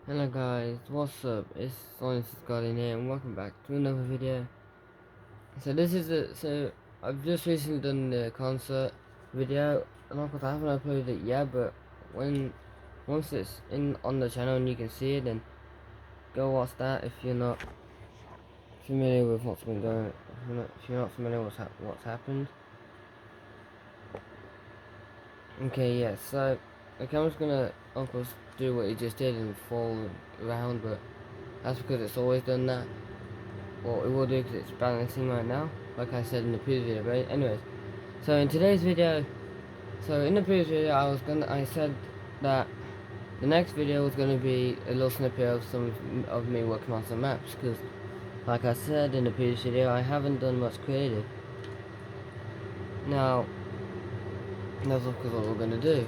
Hello guys, what's up? It's Science Guardian here and welcome back to another video. So I've just recently done the concert video, and of course I haven't uploaded it yet, but once it's in on the channel and you can see it, then go watch that if you're not familiar with what's been going if you're not familiar with what's happened. Okay, yeah, so the camera's gonna of course do what it just did and fall around, but that's because it's always done that. Well, it will do because it's balancing right now, like I said in the previous video. But anyways, so in today's video, in the previous video, I said that the next video was gonna be a little snippet of some of me working on some maps, because like I said in the previous video, I haven't done much creative. Now, that's of course what we're gonna do.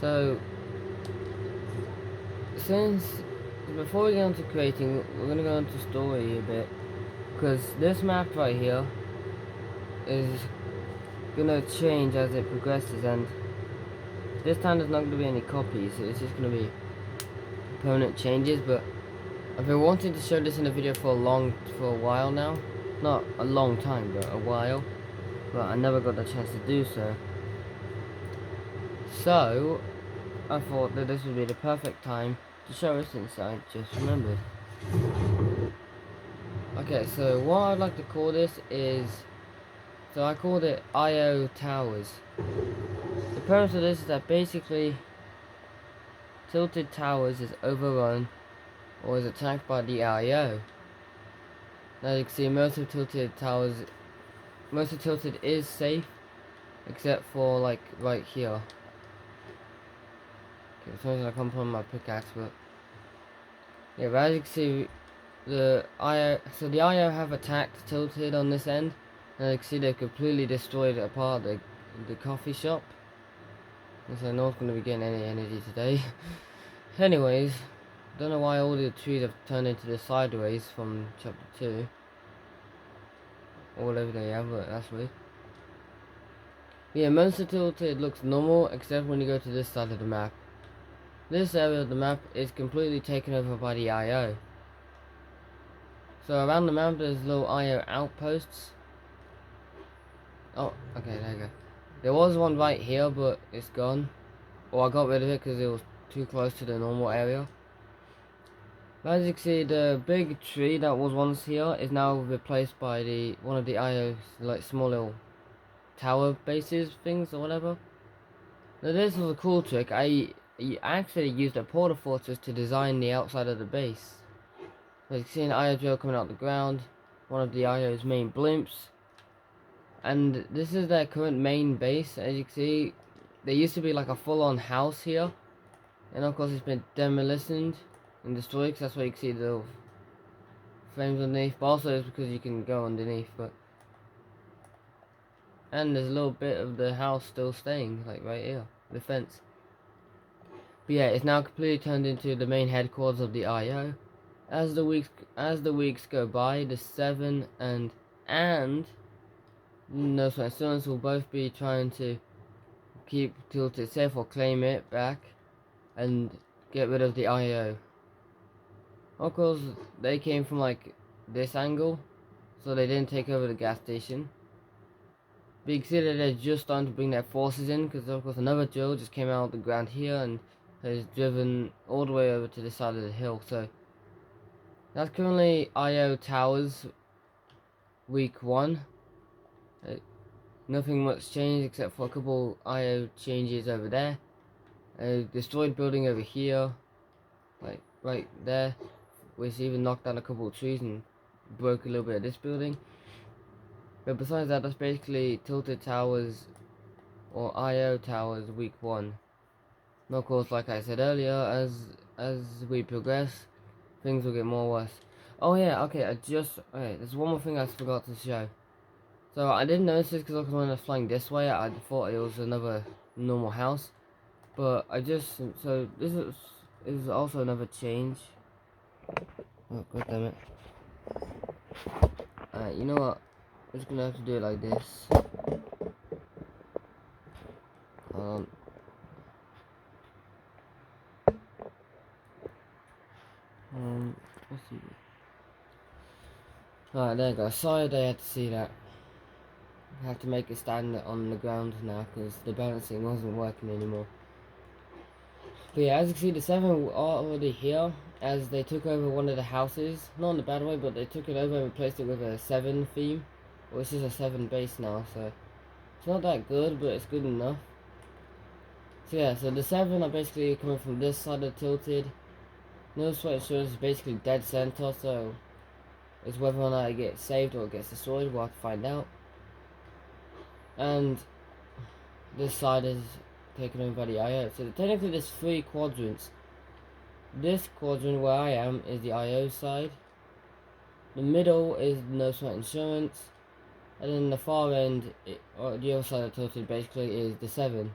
So, since before we get on to creating, we're gonna go into story a bit, because this map right here is gonna change as it progresses, and this time there's not gonna be any copies. It's just gonna be permanent changes. But I've been wanting to show this in a video for a while now. Not a long time, but a while. But I never got the chance to do so. So I thought that this would be the perfect time to show it, since I just remembered. Okay, so what I'd like to call this is, so I called it IO Towers. The premise of this is that basically Tilted Towers is overrun or is attacked by the IO. Now you can see most of Tilted is safe, except for like right here. Okay, sometimes I can't put on my pickaxe, but yeah, but as you can see, the IO have attacked Tilted on this end, and you can see they've completely destroyed a part of the coffee shop. And so no one's going to be getting any energy today. Anyways, don't know why all the trees have turned into the sideways from chapter 2. Or whatever they have, but that's weird. Yeah, Monster Tilted looks normal, except when you go to this side of the map. This area of the map is completely taken over by the IO. So around the map there's little IO outposts. Oh, okay, there you go. There was one right here, but it's gone. Or I got rid of it because it was too close to the normal area. But as you can see, the big tree that was once here is now replaced by one of the IO's like small little tower bases things or whatever. Now this was a cool trick. I actually used a portal fortress to design the outside of the base. So you can see an IO drill coming out the ground, one of the IO's main blimps, and this is their current main base. As you can see, there used to be like a full-on house here, and of course it's been demolished and destroyed, because that's why you can see the frames underneath, but also it's because you can go underneath. And there's a little bit of the house still staying, like right here, the fence. But yeah, it's now completely turned into the main headquarters of the IO. As the weeks go by, the 7 and no students will both be trying to keep Tilted safe or claim it back and get rid of the IO. Of course, they came from like this angle, so they didn't take over the gas station. But you can see that they're just starting to bring their forces in, because of course another drill just came out of the ground here and has driven all the way over to this side of the hill. So that's currently IO Towers week 1. Nothing much changed except for a couple IO changes over there. A destroyed building over here, like right there, which even knocked down a couple of trees and broke a little bit of this building. But besides that, that's basically Tilted Towers or IO Towers week 1. And of course, like I said earlier, as we progress, things will get more worse. Oh yeah, okay, there's one more thing I forgot to show. So I didn't notice this because when I was flying this way, I thought it was another normal house. But so this is also another change. Oh, god damn it. Alright, you know what? I'm just gonna have to do it like this. Hold on. Alright, there you go. Sorry they had to see that. I have to make it stand on the ground now because the balancing wasn't working anymore. But yeah, as you can see, the 7 are already here as they took over one of the houses. Not in a bad way, but they took it over and replaced it with a 7 theme. Well, this is a 7 base now, so it's not that good, but it's good enough. So yeah, so the 7 are basically coming from this side of the tilted. Notice what it shows is basically dead center, so it's whether or not it gets saved or it gets destroyed, we'll have to find out. And this side is taken over by the IO. So technically there's 3 quadrants. This quadrant where I am is the IO side. The middle is no sweat insurance. And then the far end, or the other side of the tilted basically, is the 7.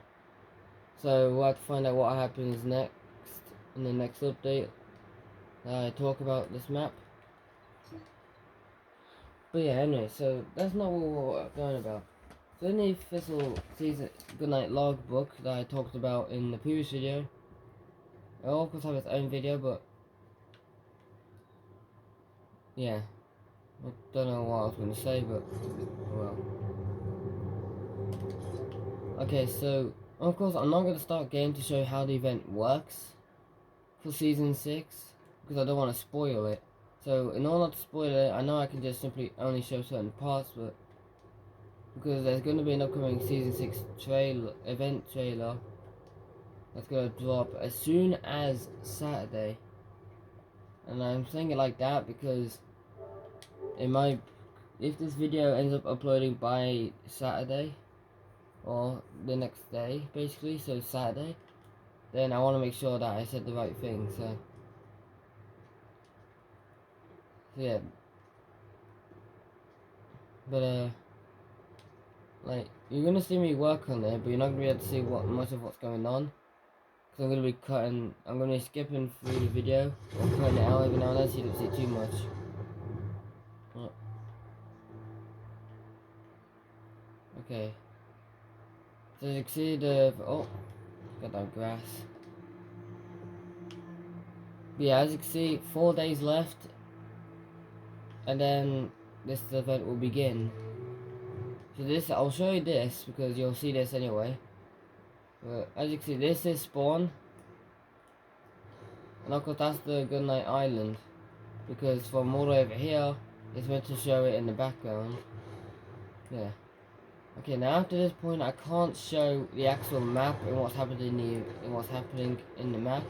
So we'll have to find out what happens next in the next update. I talk about this map. But yeah, anyway, so that's not what we're going about. So in the official season GunNite logbook that I talked about in the previous video, it'll of course have its own video, but yeah, I don't know what I was going to say, but well. Okay, so of course I'm not going to start game to show how the event works for season 6 because I don't want to spoil it. So in order not to spoil it, I know I can just simply only show certain parts, but because there's going to be an upcoming season 6 event trailer that's going to drop as soon as Saturday. And I'm saying it like that because it might, if this video ends up uploading by Saturday or the next day basically, so Saturday, then I want to make sure that I said the right thing. So yeah, but like you're gonna see me work on it, but you're not gonna be able to see much of what's going on because I'm gonna be cutting, I'm gonna be skipping through the video or cutting it out every now and then so you don't see too much. Okay, so you can see the got that grass. Yeah, as you can see, 4 days left, and then this event will begin. So this, I'll show you this because you'll see this anyway. But as you can see, this is spawn, and of course that's the GunNite Island, because from all the way over here, it's meant to show it in the background. Yeah. Okay, now after this point, I can't show the actual map and what's happening in the map,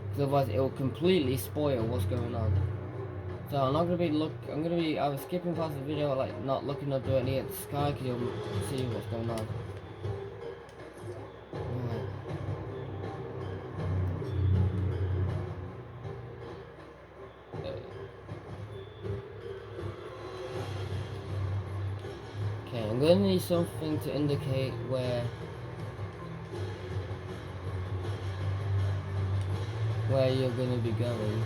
because otherwise it will completely spoil what's going on. So I'm not gonna be I was skipping past the video, like not looking up directly at the sky, because you'll see what's going on. Right. Okay, I'm gonna need something to indicate where you're gonna be going.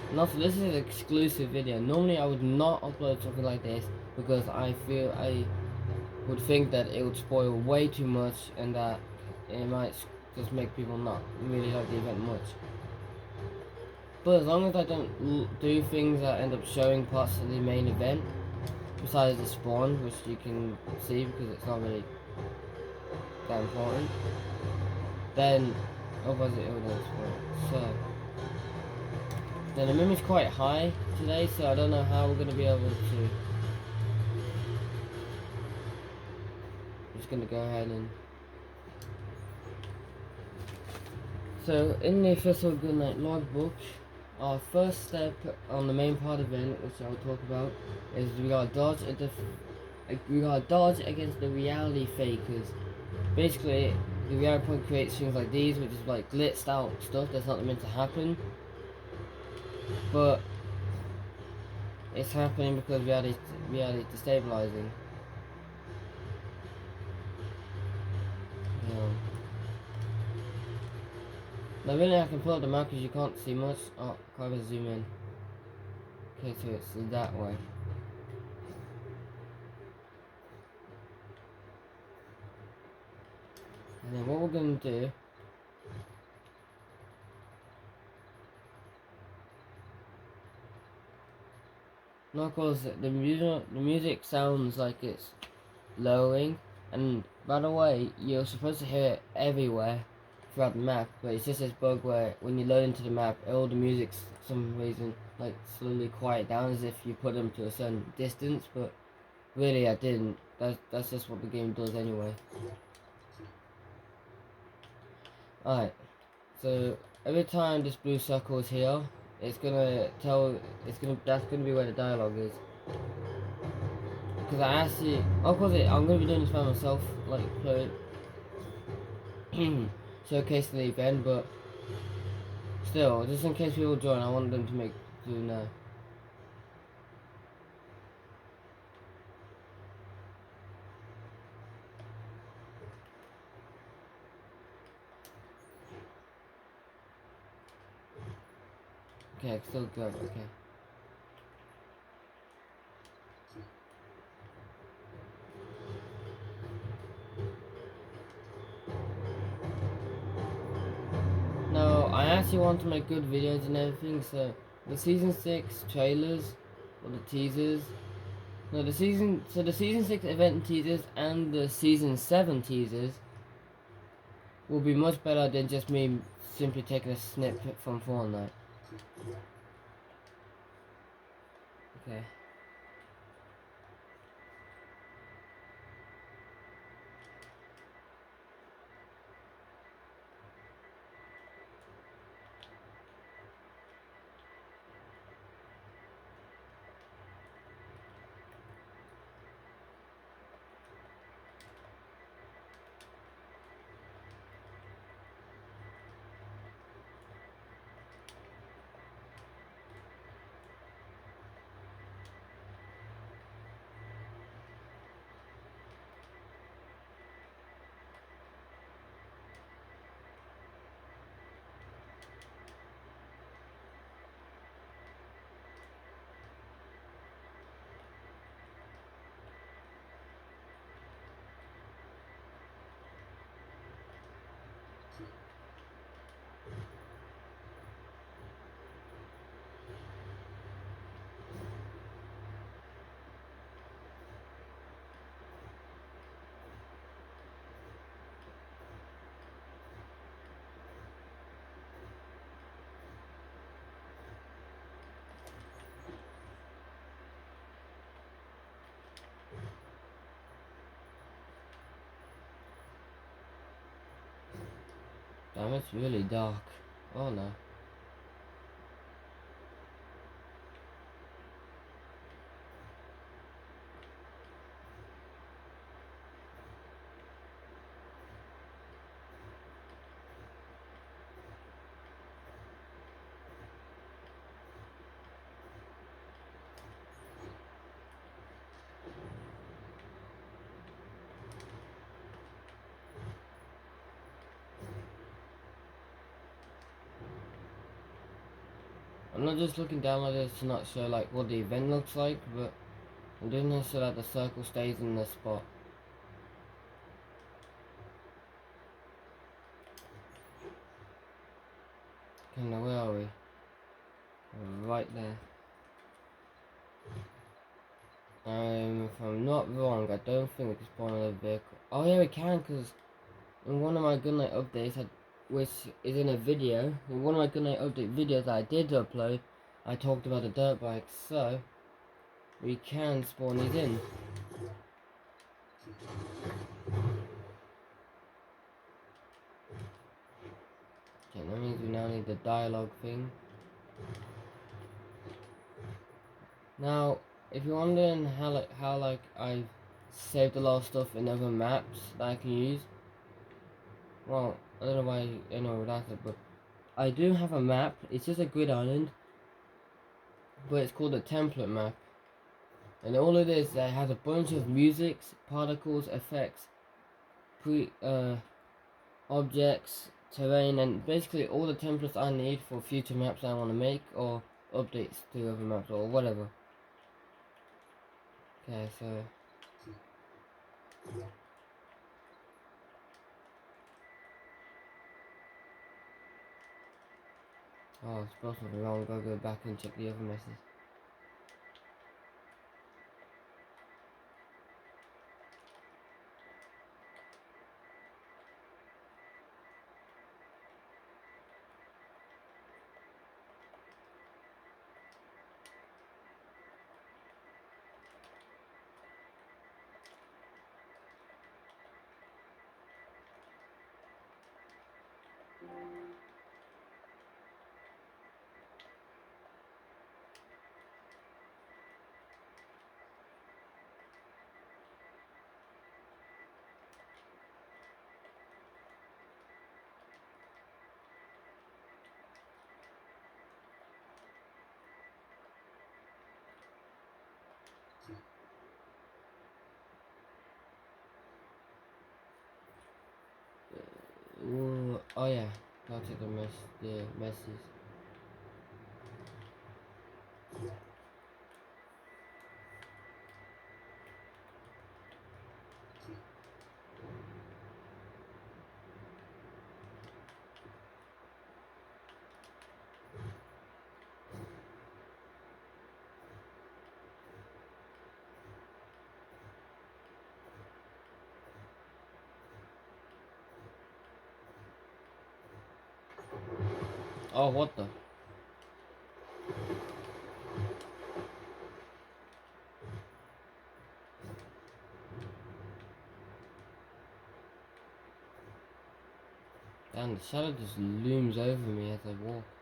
And also, this is an exclusive video. Normally I would not upload something like this because I would think that it would spoil way too much and that it might just make people not really like the event much. But as long as I don't do things that end up showing parts of the main event, besides the spawn, which you can see because it's not really that important, then otherwise it would spoil. So then the moon is quite high today, so I don't know how we're going to be able to. I'm just going to go ahead and. So in the official GunNite logbook, our first step on the main part of it, which I will talk about, is we gotta dodge against the reality fakers. Basically, the reality point creates things like these, which is like blitzed out stuff that's not meant to happen. But it's happening because reality is destabilizing. Yeah. Now really I can pull up the map because you can't see much. Oh, can't even zoom in. Okay, so it's that way. And then what we're going to do No, cause the music sounds like it's lowering, and by the way, you're supposed to hear it everywhere throughout the map, but it's just this bug where when you load into the map, all the music's for some reason like slowly quiet down as if you put them to a certain distance, but really I didn't. That's just what the game does anyway. Alright, so every time this blue circle is here, it's gonna that's gonna be where the dialogue is. Because I actually, of course, I'm gonna be doing this by myself, like showcasing the event, but still, just in case people join, I want them to know. Okay, still good. Okay. No, I actually want to make good videos and everything, so the season 6 trailers or the teasers. No, the season 6 event teasers and the season 7 teasers will be much better than just me simply taking a snippet from Fortnite. Okay. Damn, it's really dark. Oh no. I'm not just looking down like this to not show like what the event looks like, but I'm doing this so that the circle stays in the spot. Okay, now where are we? Right there. If I'm not wrong, I don't think we can spawn another vehicle. Oh yeah, we can, because in one of my GunNite updates, which is in a video, in one of my GunNite update videos that I did upload, I talked about the dirt bikes, so we can spawn these in. Okay, that means we now need the dialogue thing. Now, if you're wondering how I've saved a lot of stuff in other maps that I can use, well, I don't know why anyone would ask it, but I do have a map. It's just a grid island, but it's called a template map. And all it is, it has a bunch of musics, particles, effects, objects, terrain, and basically all the templates I need for future maps I want to make or updates to other maps or whatever. Okay, so oh, I spelled something wrong. Gotta go back and check the other message. Ooh, oh yeah, I'll take the messes. Oh, what the? Damn, the shadow just looms over me as I walk.